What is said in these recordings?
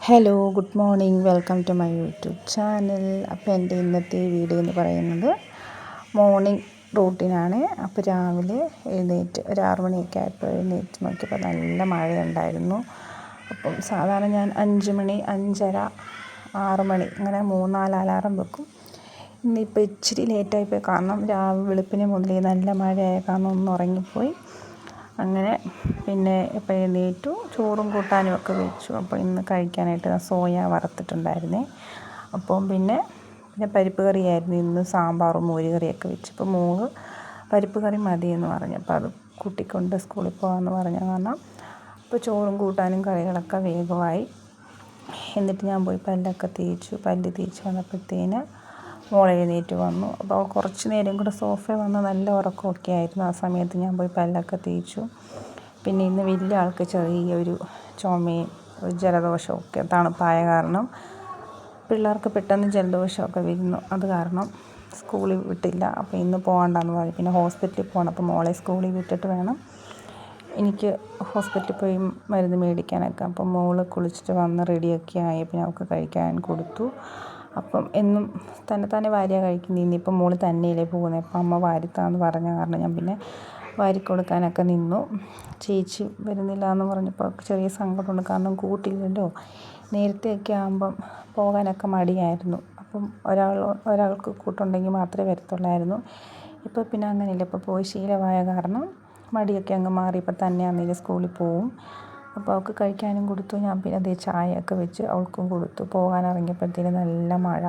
Hello good morning, welcome to my YouTube channel. അപ്പോൾ എൻ്റെ ഇന്നത്തെ വീഡിയോ എന്ന് പറയുന്നത് മോർണിംഗ് റൂട്ടീനാണ്. അപ്പോൾ രാവിലെ എഴുന്നേറ്റ് ഒരു 6 മണിയൊക്കെ ആയപ്പോൾ എഴുന്നേറ്റ് നോക്കിയപ്പോൾ നല്ല മഴയുണ്ടായിരുന്നു. അപ്പം സാധാരണ ഞാൻ 5 മണി, 5:30, 6 മണി അങ്ങനെ 3-4 അലാറം വെക്കും. ഇന്നിപ്പോൾ ഇച്ചിരി ലേറ്റായിപ്പോയി, കാരണം വെളുപ്പിനെ മുതലേ നല്ല മഴയായ കാരണം ഒന്ന് ഉറങ്ങിപ്പോയി. അങ്ങനെ പിന്നെ ഇപ്പോൾ എഴുന്നേറ്റു, ചോറും കൂട്ടാനും ഒക്കെ വെച്ചു. അപ്പോൾ ഇന്ന് കഴിക്കാനായിട്ട് സോയ വറുത്തിട്ടുണ്ടായിരുന്നേ. അപ്പം പിന്നെ പരിപ്പ് കറിയായിരുന്നു ഇന്ന്. സാമ്പാറും മോര് കറിയൊക്കെ വെച്ചു. ഇപ്പോൾ മോള് പരിപ്പ് കറി മതിയെന്ന് പറഞ്ഞു. അപ്പോൾ അത് കൂട്ടിക്കൊണ്ട് സ്കൂളിൽ പോകാമെന്ന് പറഞ്ഞ കാരണം അപ്പോൾ ചോറും കൂട്ടാനും കറികളൊക്കെ വേഗമായി. എന്നിട്ട് ഞാൻ പോയി പല്ലൊക്കെ തേച്ചു. പല്ല് തേച്ച് വന്നപ്പോഴത്തേന് മോൾ എഴുന്നേറ്റ് വന്നു. അപ്പോൾ കുറച്ച് നേരം കൂടെ സോഫയിൽ വന്ന് നല്ല ഉറക്കമൊക്കെ ആയിരുന്നു. ആ സമയത്ത് ഞാൻ പോയി പല്ലൊക്കെ തേച്ചു. പിന്നെ ഇന്ന് വലിയ ആൾക്ക് ചെറിയൊരു ചുമയും ജലദോഷമൊക്കെ, തണുപ്പായ കാരണം പിള്ളേർക്ക് പെട്ടെന്ന് ജലദോഷമൊക്കെ വരുന്നു. അത് കാരണം സ്കൂളിൽ വിട്ടില്ല. അപ്പോൾ ഇന്ന് പോകണ്ടെന്ന് പറഞ്ഞു. പിന്നെ ഹോസ്പിറ്റലിൽ പോകണം. അപ്പോൾ മോളെ സ്കൂളിൽ വിട്ടിട്ട് വേണം എനിക്ക് ഹോസ്പിറ്റലിൽ പോയി മരുന്ന് മേടിക്കാനൊക്കെ. അപ്പം മോള് കുളിച്ചിട്ട് വന്ന് റെഡിയൊക്കെ ആയി. പിന്നെ അവൾക്ക് കഴിക്കാൻ കൊടുത്തു. അപ്പം എന്നും തന്നെ വാരിയാണ് കഴിക്കുന്നത്. ഇന്നിപ്പം മോള് തന്നെയല്ലേ പോകുന്നത്. അപ്പം അമ്മ വാരിത്താന്ന് പറഞ്ഞ കാരണം ഞാൻ പിന്നെ വാരിക്കൊടുക്കാനൊക്കെ നിന്നു. ചേച്ചി വരുന്നില്ല എന്ന് പറഞ്ഞപ്പോൾ ചെറിയ സങ്കടമുണ്ട്, കാരണം കൂട്ടില്ലല്ലോ. നേരത്തെയൊക്കെ ആകുമ്പം പോകാനൊക്കെ മടിയായിരുന്നു. അപ്പം ഒരാൾക്ക് കൂട്ടുണ്ടെങ്കിൽ മാത്രമേ വരത്തുള്ളായിരുന്നു. ഇപ്പോൾ പിന്നെ അങ്ങനെയില്ല. ഇപ്പോൾ പോയി ശീലമായ കാരണം മടിയൊക്കെ അങ്ങ് മാറി. ഇപ്പോൾ തന്നെയാണെങ്കിലും സ്കൂളിൽ പോവും. അപ്പോൾ അവൾക്ക് കഴിക്കാനും കൊടുത്തു. ഞാൻ പിന്നെ അതേ ചായയൊക്കെ വെച്ച് അവൾക്കും കൊടുത്തു. പോകാനിറങ്ങിയപ്പോഴത്തേന് നല്ല മഴ.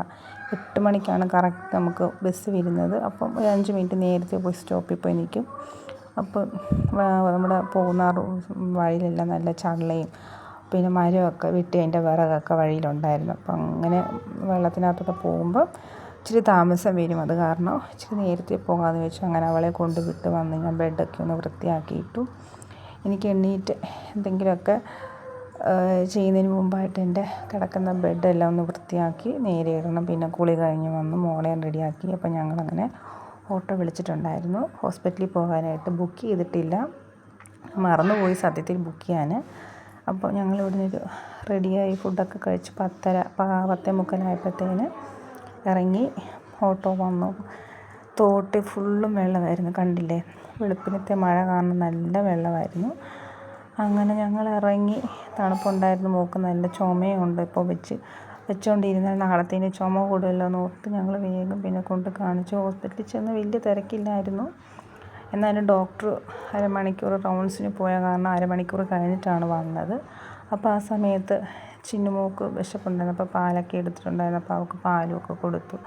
8 മണിക്കാണ് കറക്റ്റ് നമുക്ക് ബസ് വരുന്നത്. അപ്പം ഒരു 5 മിനിറ്റ് നേരത്തെ പോയി സ്റ്റോപ്പിൽ പോയി നിൽക്കും. അപ്പോൾ നമ്മുടെ പോകുന്ന വഴിയിലെല്ലാം നല്ല ചള്ളയും പിന്നെ മരമൊക്കെ വെട്ടി അതിൻ്റെ വിറകൊക്കെ വഴിയിലുണ്ടായിരുന്നു. അപ്പം അങ്ങനെ വെള്ളത്തിനകത്തൊക്കെ പോകുമ്പോൾ ഇച്ചിരി താമസം വരും. അത് കാരണം ഇച്ചിരി നേരത്തെ പോകാമെന്ന് വെച്ചു. അങ്ങനെ അവളെ കൊണ്ട് വിട്ട് വന്ന് ഞാൻ ബെഡൊക്കെ ഒന്ന് വൃത്തിയാക്കിയിട്ടു. എനിക്ക് എണ്ണീറ്റ് എന്തെങ്കിലുമൊക്കെ ചെയ്യുന്നതിന് മുമ്പായിട്ട് എൻ്റെ കിടക്കുന്ന ബെഡെല്ലാം ഒന്ന് വൃത്തിയാക്കി നേരെ ഇടണം. പിന്നെ കുളി കഴിഞ്ഞ് വന്ന് മോളെ റെഡിയാക്കി. അപ്പോൾ ഞങ്ങളങ്ങനെ ഓട്ടോ വിളിച്ചിട്ടുണ്ടായിരുന്നു ഹോസ്പിറ്റലിൽ പോകാനായിട്ട്. ബുക്ക് ചെയ്തിട്ടില്ല, മറന്നുപോയി സത്യത്തിൽ ബുക്ക് ചെയ്യാൻ. അപ്പോൾ ഞങ്ങൾ ഇവിടുന്ന് റെഡിയായി ഫുഡൊക്കെ കഴിച്ച് 10:30 ആയപ്പോഴത്തേന് ഇറങ്ങി. ഓട്ടോ വന്നു. തോട്ടിൽ ഫുള്ളും വെള്ളമായിരുന്നു, കണ്ടില്ലേ. വെളുപ്പിനത്തെ മഴ കാരണം നല്ല വെള്ളമായിരുന്നു. അങ്ങനെ ഞങ്ങൾ ഇറങ്ങി. തണുപ്പുണ്ടായിരുന്നു, മോൾക്ക് നല്ല ചുമയുണ്ട്. ഇപ്പോൾ വെച്ചുകൊണ്ടിരുന്നാൽ നാളത്തേന് ചുമ കൂടുമല്ലോ എന്ന് ഓർത്ത് ഞങ്ങൾ വേഗം പിന്നെ കൊണ്ട് കാണിച്ചു. ഹോസ്പിറ്റലിൽ ചെന്ന് വലിയ തിരക്കില്ലായിരുന്നു. എന്നാലും ഡോക്ടർ അരമണിക്കൂർ റൗണ്ട്സിന് പോയ കാരണം അരമണിക്കൂർ കഴിഞ്ഞിട്ടാണ് വന്നത്. അപ്പോൾ ആ സമയത്ത് ചിന്നുമോൾക്ക് വിശപ്പുണ്ടായിരുന്നു. അപ്പോൾ പാലൊക്കെ എടുത്തിട്ടുണ്ടായിരുന്നു. അപ്പോൾ അവൾക്ക് പാലും ഒക്കെ കൊടുത്തു.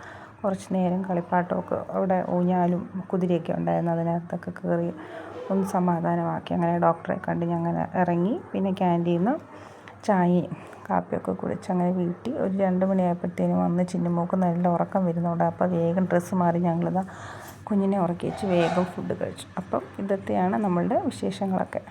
കുറച്ച് നേരം കളിപ്പാട്ടമൊക്കെ അവിടെ ഊഞ്ഞാലും കുതിരയൊക്കെ ഉണ്ടായിരുന്നു, അതിനകത്തൊക്കെ കയറി ഒന്ന് സമാധാനമാക്കി. അങ്ങനെ ഡോക്ടറെ കണ്ട് ഞങ്ങൾ ഇറങ്ങി. പിന്നെ ക്യാൻറ്റീനിൽ നിന്ന് ചായയും കാപ്പിയൊക്കെ കുടിച്ച് അങ്ങനെ വീട്ടിൽ ഒരു 2 മണിയായപ്പോഴത്തേനും വന്ന്. ചിന്നുമോൾക്ക് നല്ല ഉറക്കം വരുന്നുണ്ട്. അപ്പോൾ വേഗം ഡ്രസ്സ് മാറി ഞങ്ങളിതാ കുഞ്ഞിനെ ഉറക്കി വെച്ച് വേഗം ഫുഡ് കഴിച്ചു. അപ്പം ഇതൊക്കെയാണ് നമ്മളുടെ വിശേഷങ്ങളൊക്കെ.